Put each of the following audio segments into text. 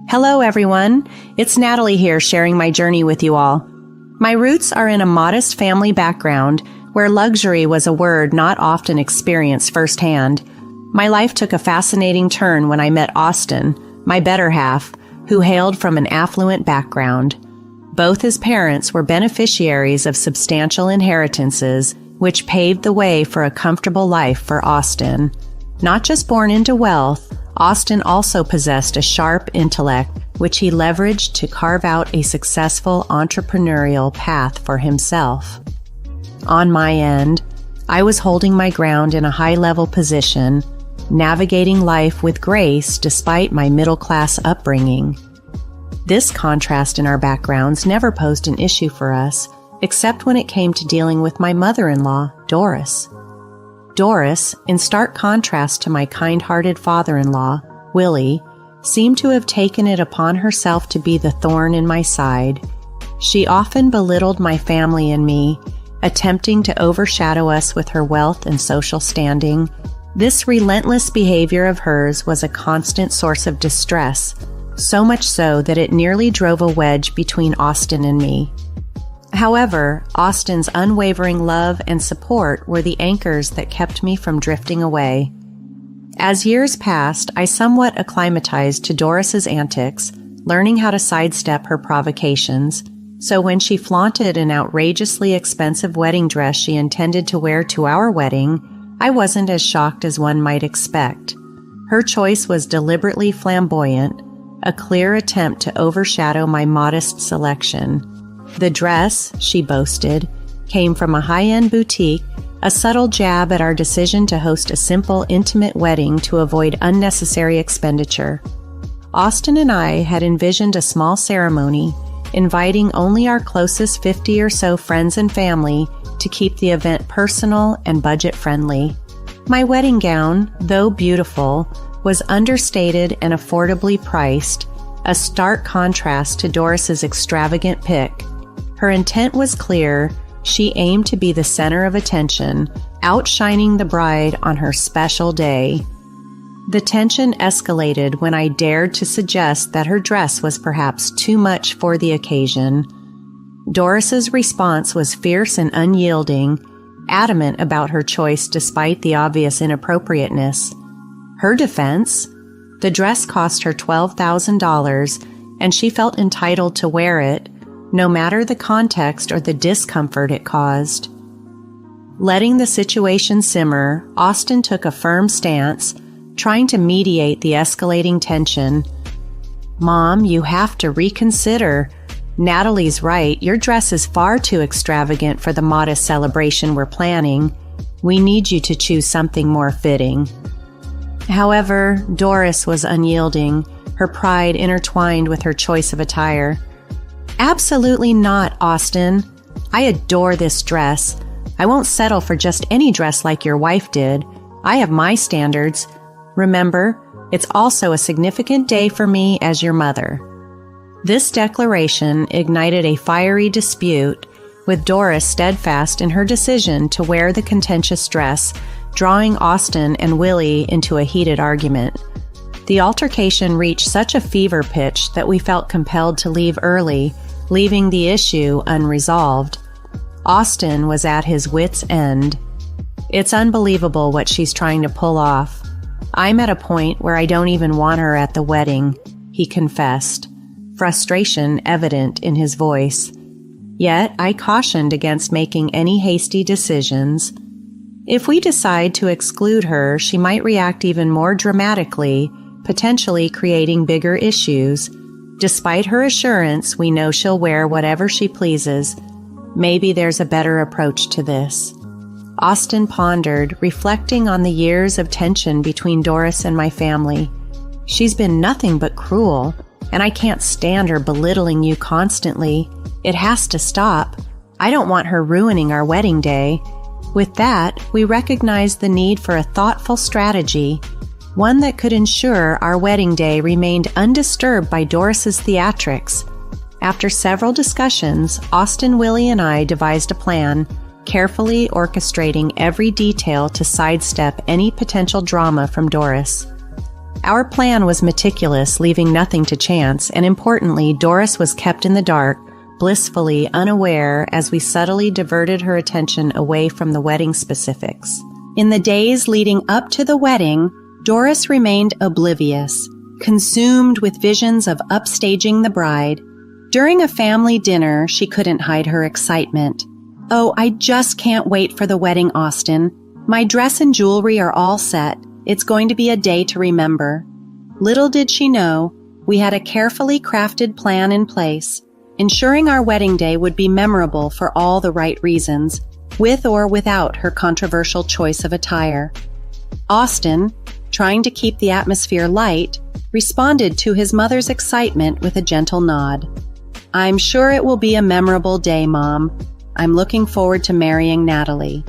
Hello, everyone. It's Natalie here sharing my journey with you all. My roots are in a modest family background where luxury was a word not often experienced firsthand. My life took a fascinating turn when I met Austin, my better half, who hailed from an affluent background. Both his parents were beneficiaries of substantial inheritances, which paved the way for a comfortable life for Austin. Not just born into wealth, Austin also possessed a sharp intellect, which he leveraged to carve out a successful entrepreneurial path for himself. On my end, I was holding my ground in a high-level position, navigating life with grace despite my middle-class upbringing. This contrast in our backgrounds never posed an issue for us, except when it came to dealing with my mother-in-law, Doris. Doris, in stark contrast to my kind-hearted father-in-law, Willie, seemed to have taken it upon herself to be the thorn in my side. She often belittled my family and me, attempting to overshadow us with her wealth and social standing. This relentless behavior of hers was a constant source of distress, so much so that it nearly drove a wedge between Austin and me. However, Austin's unwavering love and support were the anchors that kept me from drifting away. As years passed, I somewhat acclimatized to Doris's antics, learning how to sidestep her provocations, so when she flaunted an outrageously expensive wedding dress she intended to wear to our wedding, I wasn't as shocked as one might expect. Her choice was deliberately flamboyant, a clear attempt to overshadow my modest selection. The dress, she boasted, came from a high-end boutique, a subtle jab at our decision to host a simple, intimate wedding to avoid unnecessary expenditure. Austin and I had envisioned a small ceremony, inviting only our closest 50 or so friends and family to keep the event personal and budget-friendly. My wedding gown, though beautiful, was understated and affordably priced, a stark contrast to Doris's extravagant pick. Her intent was clear. She aimed to be the center of attention, outshining the bride on her special day. The tension escalated when I dared to suggest that her dress was perhaps too much for the occasion. Doris's response was fierce and unyielding, adamant about her choice despite the obvious inappropriateness. Her defense? The dress cost her $12,000, and she felt entitled to wear it, no matter the context or the discomfort it caused. Letting the situation simmer, Austin took a firm stance, trying to mediate the escalating tension. "Mom, you have to reconsider. Natalie's right. Your dress is far too extravagant for the modest celebration we're planning. We need you to choose something more fitting." However, Doris was unyielding, her pride intertwined with her choice of attire. "Absolutely not, Austin. I adore this dress. I won't settle for just any dress like your wife did. I have my standards. Remember, it's also a significant day for me as your mother." This declaration ignited a fiery dispute, with Doris steadfast in her decision to wear the contentious dress, drawing Austin and Willie into a heated argument. The altercation reached such a fever pitch that we felt compelled to leave early, leaving the issue unresolved. Austin was at his wits' end. "It's unbelievable what she's trying to pull off. I'm at a point where I don't even want her at the wedding," he confessed, frustration evident in his voice. Yet I cautioned against making any hasty decisions. If we decide to exclude her, she might react even more dramatically, potentially creating bigger issues. Despite her assurance, we know she'll wear whatever she pleases. Maybe there's a better approach to this. Austin pondered, reflecting on the years of tension between Doris and my family. "She's been nothing but cruel, and I can't stand her belittling you constantly. It has to stop. I don't want her ruining our wedding day." With that, we recognized the need for a thoughtful strategy, one that could ensure our wedding day remained undisturbed by Doris's theatrics. After several discussions, Austin, Willie, and I devised a plan, carefully orchestrating every detail to sidestep any potential drama from Doris. Our plan was meticulous, leaving nothing to chance, and importantly, Doris was kept in the dark, blissfully unaware as we subtly diverted her attention away from the wedding specifics. In the days leading up to the wedding, Doris remained oblivious, consumed with visions of upstaging the bride. During a family dinner, she couldn't hide her excitement. "Oh, I just can't wait for the wedding, Austin. My dress and jewelry are all set. It's going to be a day to remember." Little did she know, we had a carefully crafted plan in place, ensuring our wedding day would be memorable for all the right reasons, with or without her controversial choice of attire. Austin, trying to keep the atmosphere light, responded to his mother's excitement with a gentle nod. "I'm sure it will be a memorable day, Mom. I'm looking forward to marrying Natalie."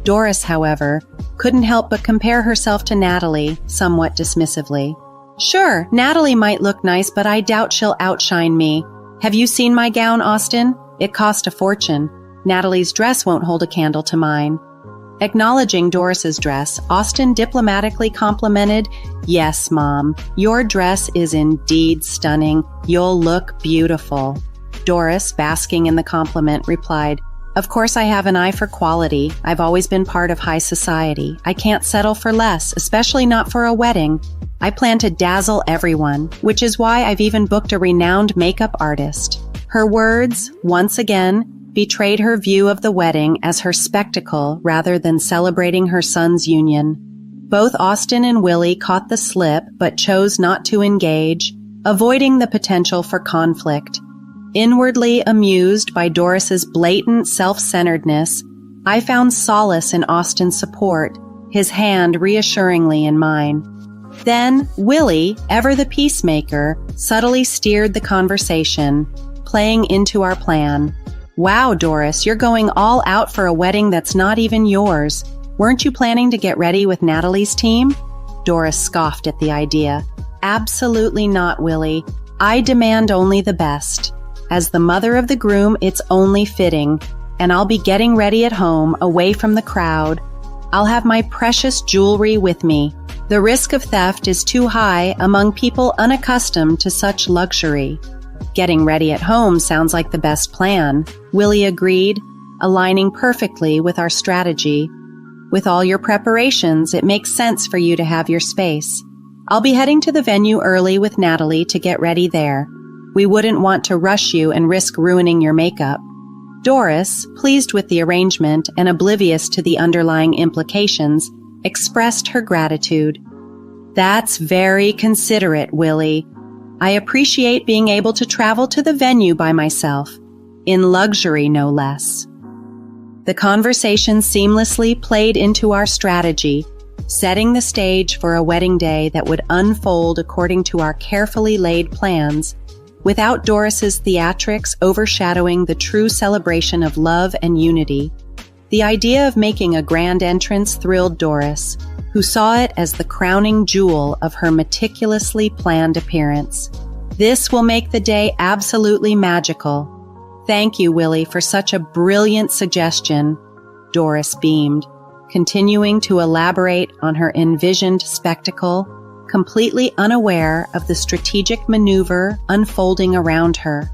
Doris, however, couldn't help but compare herself to Natalie, somewhat dismissively. "Sure, Natalie might look nice, but I doubt she'll outshine me. Have you seen my gown, Austin? It cost a fortune. Natalie's dress won't hold a candle to mine." Acknowledging Doris's dress, Austin diplomatically complimented, "Yes, Mom, your dress is indeed stunning. You'll look beautiful." Doris, basking in the compliment, replied, "Of course I have an eye for quality. I've always been part of high society. I can't settle for less, especially not for a wedding. I plan to dazzle everyone, which is why I've even booked a renowned makeup artist." Her words, once again, betrayed her view of the wedding as her spectacle rather than celebrating her son's union. Both Austin and Willie caught the slip but chose not to engage, avoiding the potential for conflict. Inwardly amused by Doris's blatant self-centeredness, I found solace in Austin's support, his hand reassuringly in mine. Then, Willie, ever the peacemaker, subtly steered the conversation, playing into our plan. "Wow, Doris, you're going all out for a wedding that's not even yours. Weren't you planning to get ready with Natalie's team?" Doris scoffed at the idea. "Absolutely not, Willie. I demand only the best. As the mother of the groom, it's only fitting, and I'll be getting ready at home, away from the crowd. I'll have my precious jewelry with me. The risk of theft is too high among people unaccustomed to such luxury." "Getting ready at home sounds like the best plan," Willie agreed, aligning perfectly with our strategy. "With all your preparations, it makes sense for you to have your space. I'll be heading to the venue early with Natalie to get ready there. We wouldn't want to rush you and risk ruining your makeup." Doris, pleased with the arrangement and oblivious to the underlying implications, expressed her gratitude. "That's very considerate, Willie. I appreciate being able to travel to the venue by myself, in luxury no less." The conversation seamlessly played into our strategy, setting the stage for a wedding day that would unfold according to our carefully laid plans, without Doris's theatrics overshadowing the true celebration of love and unity. The idea of making a grand entrance thrilled Doris, who saw it as the crowning jewel of her meticulously planned appearance. "This will make the day absolutely magical." "Thank you, Willie, for such a brilliant suggestion," Doris beamed, continuing to elaborate on her envisioned spectacle, completely unaware of the strategic maneuver unfolding around her.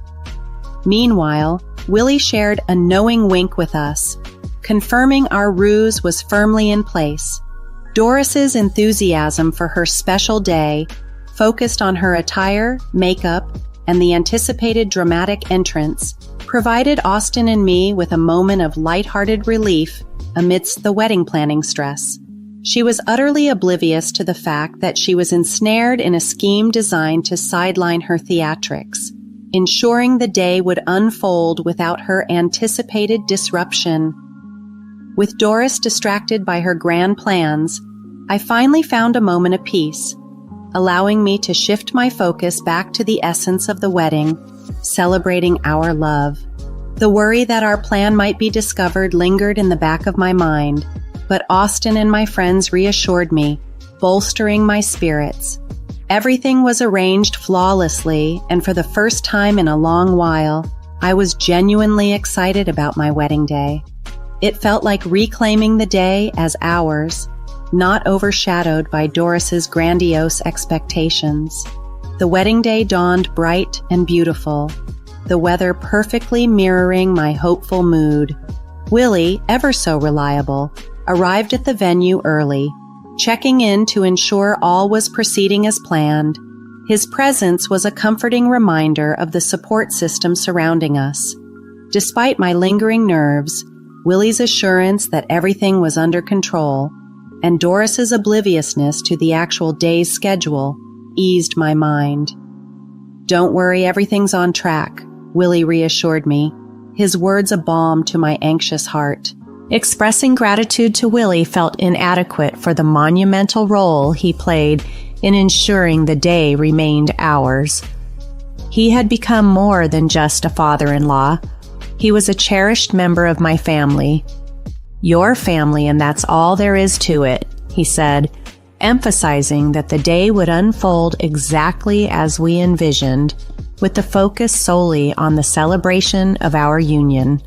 Meanwhile, Willie shared a knowing wink with us, confirming our ruse was firmly in place. Doris's enthusiasm for her special day, focused on her attire, makeup, and the anticipated dramatic entrance, provided Austin and me with a moment of lighthearted relief amidst the wedding planning stress. She was utterly oblivious to the fact that she was ensnared in a scheme designed to sideline her theatrics, ensuring the day would unfold without her anticipated disruption. With Doris distracted by her grand plans, I finally found a moment of peace, allowing me to shift my focus back to the essence of the wedding, celebrating our love. The worry that our plan might be discovered lingered in the back of my mind, but Austin and my friends reassured me, bolstering my spirits. Everything was arranged flawlessly, and for the first time in a long while, I was genuinely excited about my wedding day. It felt like reclaiming the day as ours, not overshadowed by Doris's grandiose expectations. The wedding day dawned bright and beautiful, the weather perfectly mirroring my hopeful mood. Willie, ever so reliable, arrived at the venue early, checking in to ensure all was proceeding as planned. His presence was a comforting reminder of the support system surrounding us. Despite my lingering nerves, Willie's assurance that everything was under control, and Doris's obliviousness to the actual day's schedule eased my mind. "Don't worry, everything's on track," Willie reassured me, his words a balm to my anxious heart. Expressing gratitude to Willie felt inadequate for the monumental role he played in ensuring the day remained ours. He had become more than just a father-in-law. He was a cherished member of my family. "Your family, and that's all there is to it," he said, emphasizing that the day would unfold exactly as we envisioned, with the focus solely on the celebration of our union.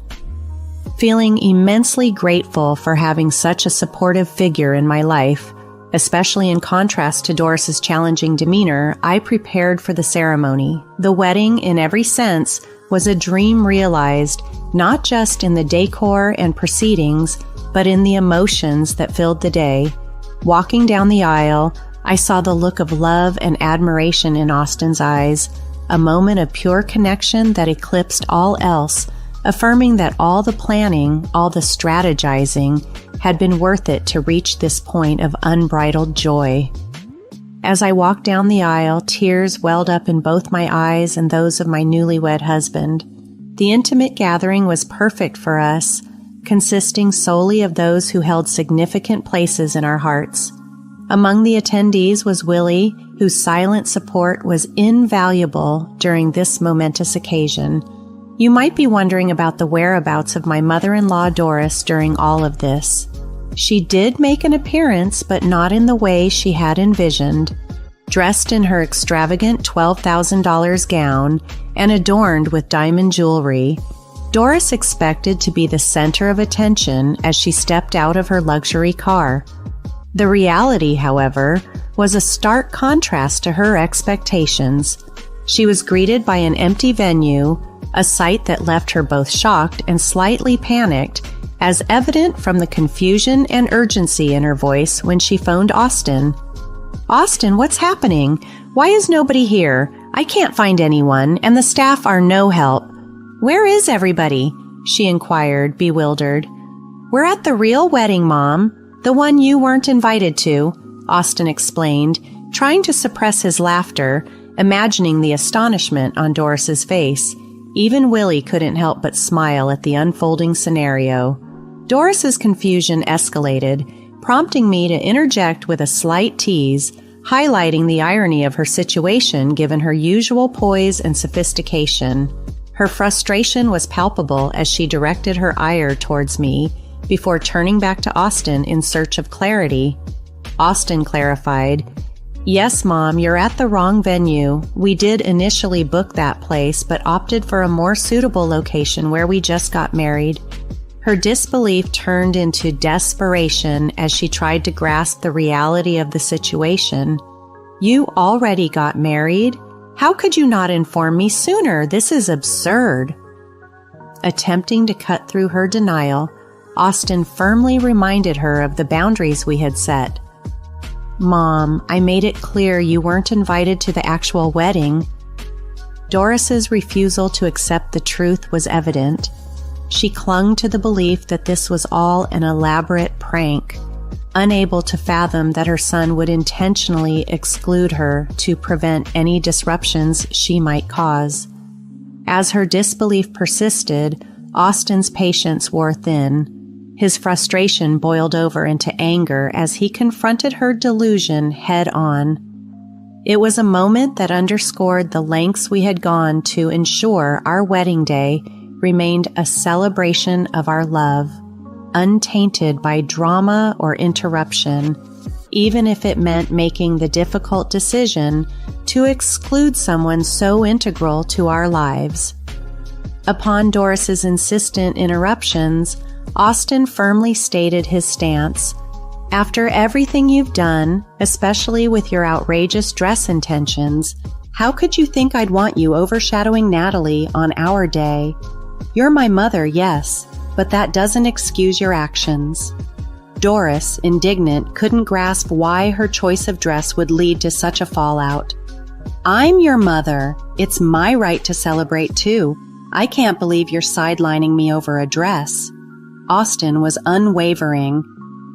Feeling immensely grateful for having such a supportive figure in my life, especially in contrast to Doris's challenging demeanor, I prepared for the ceremony. The wedding, in every sense, was a dream realized not just in the decor and proceedings, but in the emotions that filled the day. Walking down the aisle, I saw the look of love and admiration in Austin's eyes, a moment of pure connection that eclipsed all else, affirming that all the planning, all the strategizing, had been worth it to reach this point of unbridled joy. As I walked down the aisle, tears welled up in both my eyes and those of my newlywed husband. The intimate gathering was perfect for us, consisting solely of those who held significant places in our hearts. Among the attendees was Willie, whose silent support was invaluable during this momentous occasion. You might be wondering about the whereabouts of my mother-in-law Doris during all of this. She did make an appearance, but not in the way she had envisioned. Dressed in her extravagant $12,000 gown and adorned with diamond jewelry, Doris expected to be the center of attention as she stepped out of her luxury car. The reality, however, was a stark contrast to her expectations. She was greeted by an empty venue, a sight that left her both shocked and slightly panicked, as evident from the confusion and urgency in her voice when she phoned Austin. "Austin, what's happening? Why is nobody here? I can't find anyone, and the staff are no help. Where is everybody?" she inquired, bewildered. "We're at the real wedding, Mom. The one you weren't invited to," Austin explained, trying to suppress his laughter, imagining the astonishment on Doris's face. Even Willie couldn't help but smile at the unfolding scenario. Doris's confusion escalated, prompting me to interject with a slight tease, highlighting the irony of her situation given her usual poise and sophistication. Her frustration was palpable as she directed her ire towards me before turning back to Austin in search of clarity. Austin clarified, "Yes, Mom, you're at the wrong venue. We did initially book that place, but opted for a more suitable location where we just got married." Her disbelief turned into desperation as she tried to grasp the reality of the situation. "You already got married? How could you not inform me sooner? This is absurd." Attempting to cut through her denial, Austin firmly reminded her of the boundaries we had set. "Mom, I made it clear you weren't invited to the actual wedding." Doris's refusal to accept the truth was evident. She clung to the belief that this was all an elaborate prank, unable to fathom that her son would intentionally exclude her to prevent any disruptions she might cause. As her disbelief persisted, Austin's patience wore thin. His frustration boiled over into anger as he confronted her delusion head-on. It was a moment that underscored the lengths we had gone to ensure our wedding day remained a celebration of our love, untainted by drama or interruption, even if it meant making the difficult decision to exclude someone so integral to our lives. Upon Doris's insistent interruptions, Austin firmly stated his stance. After everything you've done, especially with your outrageous dress intentions, how could you think I'd want you overshadowing Natalie on our day? You're my mother, yes, but that doesn't excuse your actions. Doris, indignant, couldn't grasp why her choice of dress would lead to such a fallout. I'm your mother. It's my right to celebrate too. I can't believe you're sidelining me over a dress. Austin was unwavering.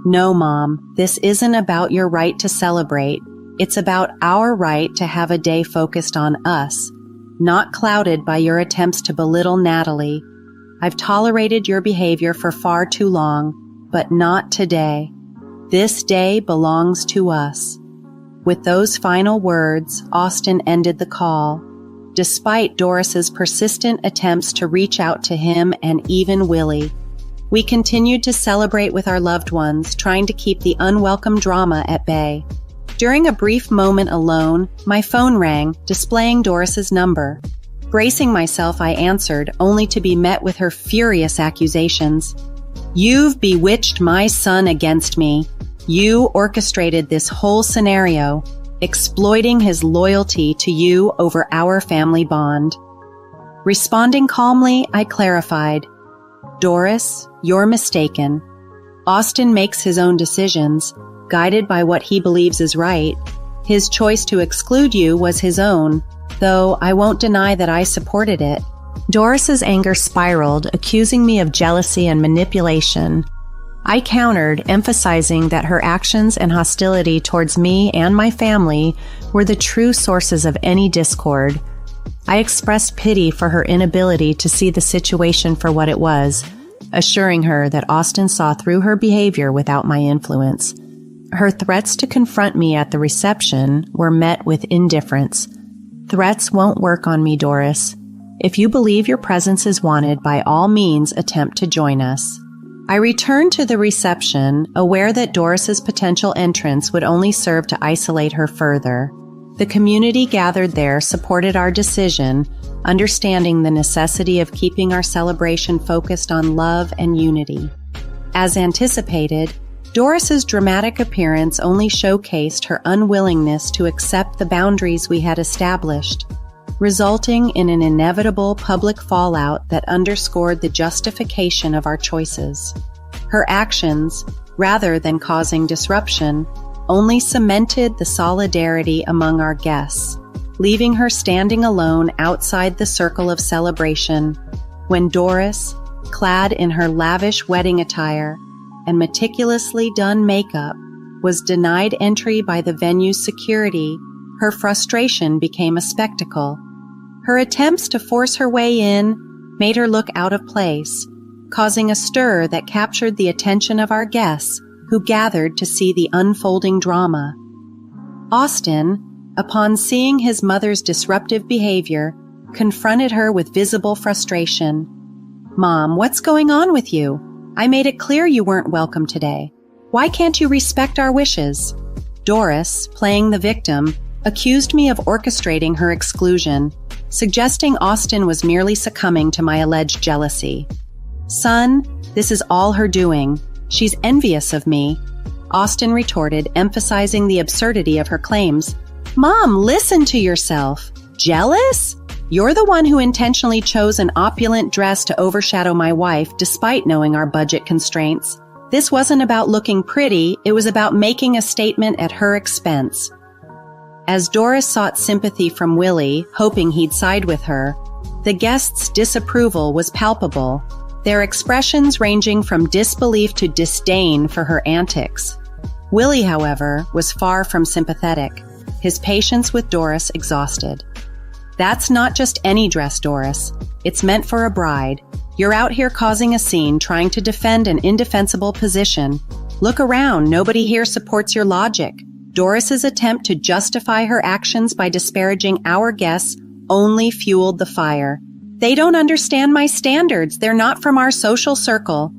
No, Mom, this isn't about your right to celebrate. It's about our right to have a day focused on us, not clouded by your attempts to belittle Natalie. I've tolerated your behavior for far too long, but not today. This day belongs to us. With those final words, Austin ended the call, despite Doris's persistent attempts to reach out to him and even Willie. We continued to celebrate with our loved ones, trying to keep the unwelcome drama at bay. During a brief moment alone, my phone rang, displaying Doris's number. Bracing myself, I answered, only to be met with her furious accusations. You've bewitched my son against me. You orchestrated this whole scenario, exploiting his loyalty to you over our family bond. Responding calmly, I clarified, Doris, you're mistaken. Austin makes his own decisions, guided by what he believes is right. His choice to exclude you was his own, though I won't deny that I supported it. Doris's anger spiraled, accusing me of jealousy and manipulation. I countered, emphasizing that her actions and hostility towards me and my family were the true sources of any discord. I expressed pity for her inability to see the situation for what it was, assuring her that Austin saw through her behavior without my influence. Her threats to confront me at the reception were met with indifference. Threats won't work on me, Doris. If you believe your presence is wanted, by all means attempt to join us. I returned to the reception, aware that Doris's potential entrance would only serve to isolate her further. The community gathered there supported our decision, understanding the necessity of keeping our celebration focused on love and unity. As anticipated, Doris's dramatic appearance only showcased her unwillingness to accept the boundaries we had established, resulting in an inevitable public fallout that underscored the justification of our choices. Her actions, rather than causing disruption, only cemented the solidarity among our guests, leaving her standing alone outside the circle of celebration when Doris, clad in her lavish wedding attire and meticulously done makeup, was denied entry by the venue's security. Her frustration became a spectacle. Her attempts to force her way in made her look out of place, causing a stir that captured the attention of our guests who gathered to see the unfolding drama. Austin, upon seeing his mother's disruptive behavior, confronted her with visible frustration. Mom, what's going on with you? I made it clear you weren't welcome today. Why can't you respect our wishes? Doris, playing the victim, accused me of orchestrating her exclusion, suggesting Austin was merely succumbing to my alleged jealousy. Son, this is all her doing. She's envious of me, Austin retorted, emphasizing the absurdity of her claims. Mom, listen to yourself. Jealous? You're the one who intentionally chose an opulent dress to overshadow my wife despite knowing our budget constraints. This wasn't about looking pretty, it was about making a statement at her expense. As Doris sought sympathy from Willie, hoping he'd side with her, the guests' disapproval was palpable, their expressions ranging from disbelief to disdain for her antics. Willie, however, was far from sympathetic, his patience with Doris exhausted. That's not just any dress, Doris. It's meant for a bride. You're out here causing a scene, trying to defend an indefensible position. Look around, nobody here supports your logic. Doris's attempt to justify her actions by disparaging our guests only fueled the fire. They don't understand my standards. They're not from our social circle.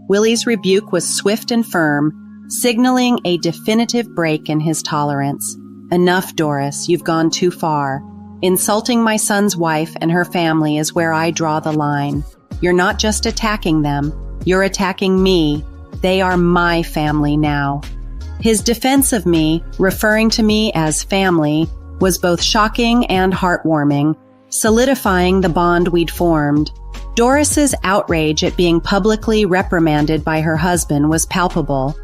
Willie's rebuke was swift and firm, signaling a definitive break in his tolerance. Enough, Doris. You've gone too far. Insulting my son's wife and her family is where I draw the line. You're not just attacking them. You're attacking me. They are my family now. His defense of me, referring to me as family, was both shocking and heartwarming, solidifying the bond we'd formed. Doris's outrage at being publicly reprimanded by her husband was palpable.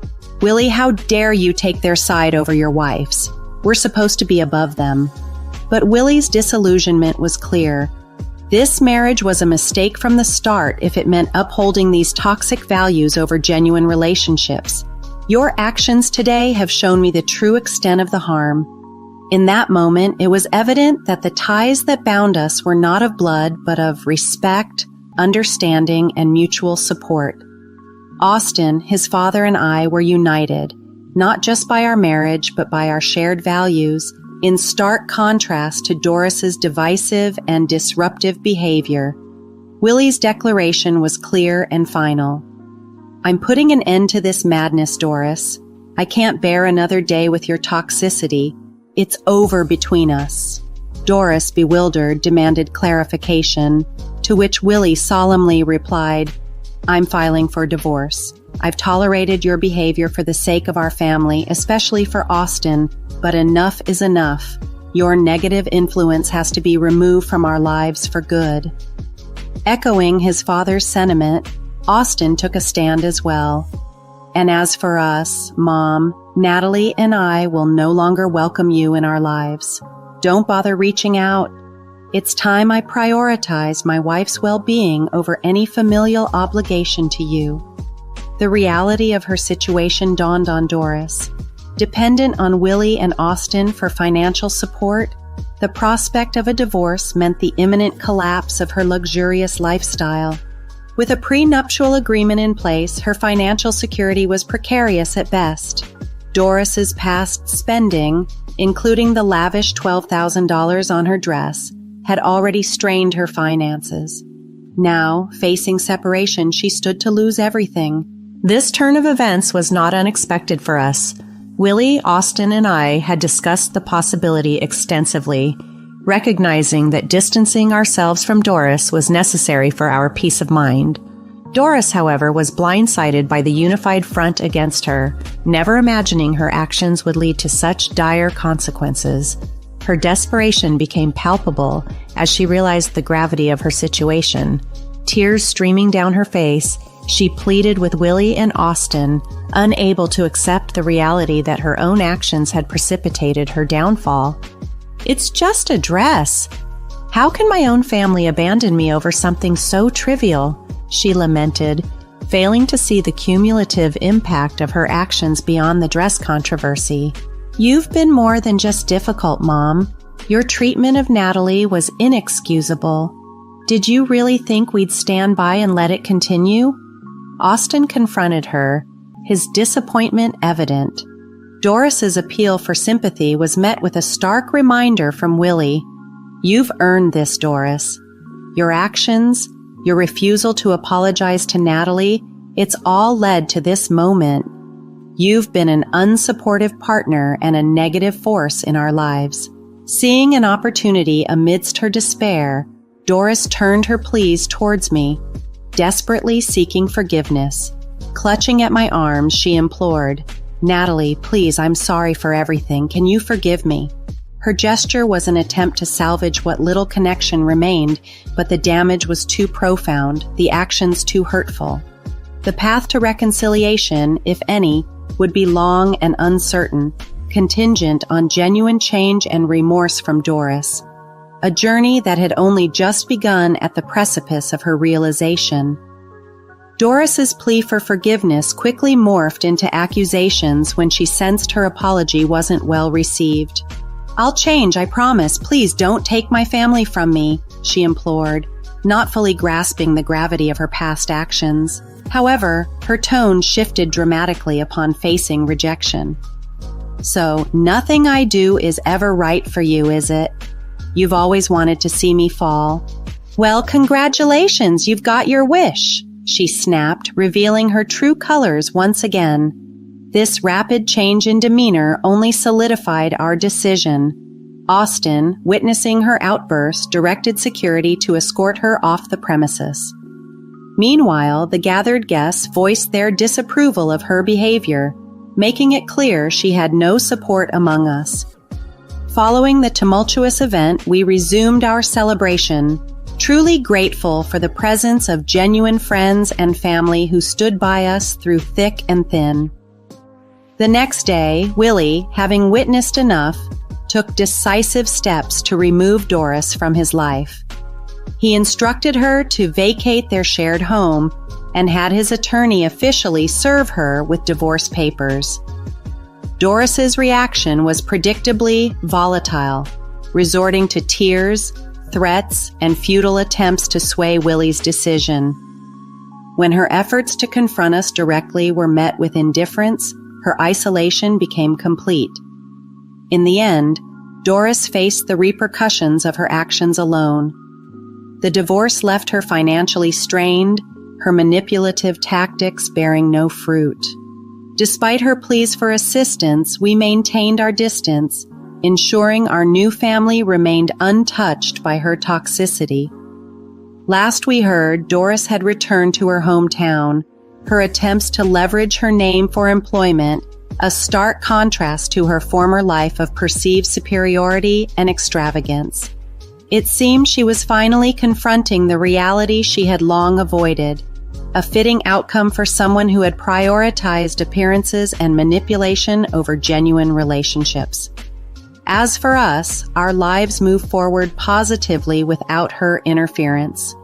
"Willie, how dare you take their side over your wife's? We're supposed to be above them." But Willie's disillusionment was clear. This marriage was a mistake from the start if it meant upholding these toxic values over genuine relationships. "Your actions today have shown me the true extent of the harm." In that moment, it was evident that the ties that bound us were not of blood, but of respect, understanding, and mutual support. Austin, his father, and I were united, not just by our marriage, but by our shared values, in stark contrast to Doris's divisive and disruptive behavior. Willie's declaration was clear and final. "I'm putting an end to this madness, Doris. I can't bear another day with your toxicity. It's over between us." Doris, bewildered, demanded clarification, to which Willie solemnly replied, "I'm filing for divorce. I've tolerated your behavior for the sake of our family, especially for Austin, but enough is enough. Your negative influence has to be removed from our lives for good." Echoing his father's sentiment, Austin took a stand as well. "And as for us, Mom, Natalie and I will no longer welcome you in our lives. Don't bother reaching out. It's time I prioritize my wife's well-being over any familial obligation to you." The reality of her situation dawned on Doris. Dependent on Willie and Austin for financial support, the prospect of a divorce meant the imminent collapse of her luxurious lifestyle. With a prenuptial agreement in place, her financial security was precarious at best. Doris's past spending, including the lavish $12,000 on her dress, had already strained her finances. Now, facing separation, she stood to lose everything. This turn of events was not unexpected for us. Willie, Austin, and I had discussed the possibility extensively, recognizing that distancing ourselves from Doris was necessary for our peace of mind. Doris, however, was blindsided by the unified front against her, never imagining her actions would lead to such dire consequences. Her desperation became palpable as she realized the gravity of her situation. Tears streaming down her face, she pleaded with Willie and Austin, unable to accept the reality that her own actions had precipitated her downfall. "It's just a dress. How can my own family abandon me over something so trivial?" she lamented, failing to see the cumulative impact of her actions beyond the dress controversy. "You've been more than just difficult, Mom. Your treatment of Natalie was inexcusable. Did you really think we'd stand by and let it continue?" Austin confronted her, his disappointment evident. Doris's appeal for sympathy was met with a stark reminder from Willie. "You've earned this, Doris. Your actions, your refusal to apologize to Natalie, it's all led to this moment. You've been an unsupportive partner and a negative force in our lives." Seeing an opportunity amidst her despair, Doris turned her pleas towards me, desperately seeking forgiveness. Clutching at my arms, she implored, "Natalie, please, I'm sorry for everything. Can you forgive me?" Her gesture was an attempt to salvage what little connection remained, but the damage was too profound, the actions too hurtful. The path to reconciliation, if any, would be long and uncertain, contingent on genuine change and remorse from Doris. A journey that had only just begun at the precipice of her realization. Doris's plea for forgiveness quickly morphed into accusations when she sensed her apology wasn't well received. "I'll change, I promise. Please don't take my family from me," she implored, not fully grasping the gravity of her past actions. However, her tone shifted dramatically upon facing rejection. "So, nothing I do is ever right for you, is it? You've always wanted to see me fall. Well, congratulations, you've got your wish," she snapped, revealing her true colors once again. This rapid change in demeanor only solidified our decision. Austin, witnessing her outburst, directed security to escort her off the premises. Meanwhile, the gathered guests voiced their disapproval of her behavior. making it clear she had no support among us. Following the tumultuous event, we resumed our celebration, truly grateful for the presence of genuine friends and family who stood by us through thick and thin. The next day, Willie, having witnessed enough, took decisive steps to remove Doris from his life. He instructed her to vacate their shared home and had his attorney officially serve her with divorce papers. Doris's reaction was predictably volatile, resorting to tears, threats, and futile attempts to sway Willie's decision. When her efforts to confront us directly were met with indifference, her isolation became complete. In the end, Doris faced the repercussions of her actions alone. The divorce left her financially strained, her manipulative tactics bearing no fruit. Despite her pleas for assistance, we maintained our distance, ensuring our new family remained untouched by her toxicity. Last we heard, Doris had returned to her hometown, her attempts to leverage her name for employment, a stark contrast to her former life of perceived superiority and extravagance. It seemed she was finally confronting the reality she had long avoided, a fitting outcome for someone who had prioritized appearances and manipulation over genuine relationships. As for us, our lives moved forward positively without her interference.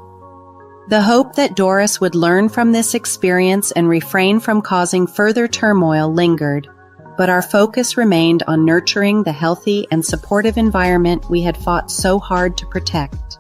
The hope that Doris would learn from this experience and refrain from causing further turmoil lingered, but our focus remained on nurturing the healthy and supportive environment we had fought so hard to protect.